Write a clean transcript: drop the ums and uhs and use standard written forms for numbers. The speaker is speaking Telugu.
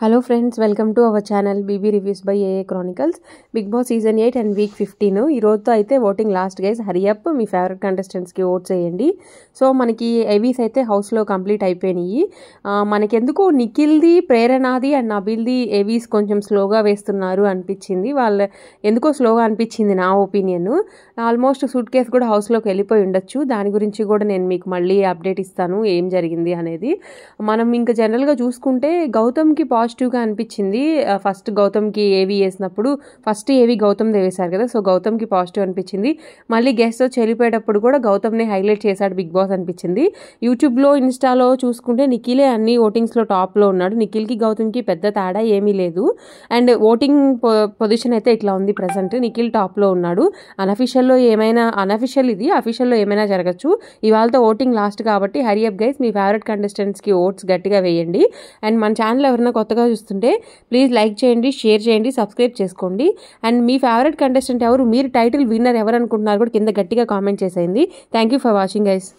Hello friends, welcome to our channel BB reviews by AA chronicles. Bigg Boss season 8 and week 15 ఈ రోజుతో అయితే ఓటింగ్ లాస్ట్ గైస్. హరియప్ మీ ఫేవరెట్ కంటెస్టెంట్స్కి ఓట్స్ వేయండి. సో మనకి ఏవీస్ అయితే హౌస్లో కంప్లీట్ అయిపోయినాయి. మనకెందుకో నిఖిల్ది, ప్రేరణది అండ్ నబీల్ది ఏవీస్ కొంచెం స్లోగా వేస్తున్నారు అనిపించింది. ఎందుకో స్లోగా అనిపించింది నా ఒపీనియన్. ఆల్మోస్ట్ సూట్ కేస్ కూడా హౌస్లోకి వెళ్ళిపోయి ఉండొచ్చు. దాని గురించి కూడా నేను మీకు మళ్ళీ అప్డేట్ ఇస్తాను ఏం జరిగింది అనేది. మనం ఇంకా జనరల్గా చూసుకుంటే గౌతమ్కి పాజిటివ్గా అనిపించింది. ఫస్ట్ గౌతమ్కి ఏవీ వేసినప్పుడు ఫస్ట్ ఏవీ గౌతమ్ వేశారు కదా, సో గౌతమ్కి పాజిటివ్ అనిపించింది. మళ్ళీ గెస్ట్ వచ్చి వెళ్ళిపోయేటప్పుడు కూడా గౌతమ్ని హైలైట్ చేశాడు బిగ్ బాస్ అనిపించింది. యూట్యూబ్లో, ఇన్స్టాలో చూసుకుంటే నిఖిలే అన్ని ఓటింగ్స్లో టాప్లో ఉన్నాడు. నిఖిల్కి గౌతమ్కి పెద్ద తేడా ఏమీ లేదు. అండ్ ఓటింగ్ పొజిషన్ అయితే ఇట్లా ఉంది ప్రజెంట్. నిఖిల్ టాప్లో ఉన్నాడు. అఫీషియల్లో ఏమైనా జరగచ్చు. ఇవాళతో ఓటింగ్ లాస్ట్ కాబట్టి హరియప్ గైస్, మీ ఫేవరెట్ కంటెస్టెంట్స్కి ఓట్స్ గట్టిగా వేయండి. అండ్ మన ఛానల్ ఎవరైనా కొత్తగా చూస్తుంటే ప్లీజ్ లైక్ చేయండి, షేర్ చేయండి, సబ్స్క్రైబ్ చేసుకోండి. అండ్ మీ ఫేవరెట్ కంటెస్టెంట్ ఎవరు, మీరు టైటిల్ విన్నర్ ఎవరు అనుకుంటున్నారు కూడా కింద గట్టిగా కామెంట్ చేసేయండి. Thank you for watching guys.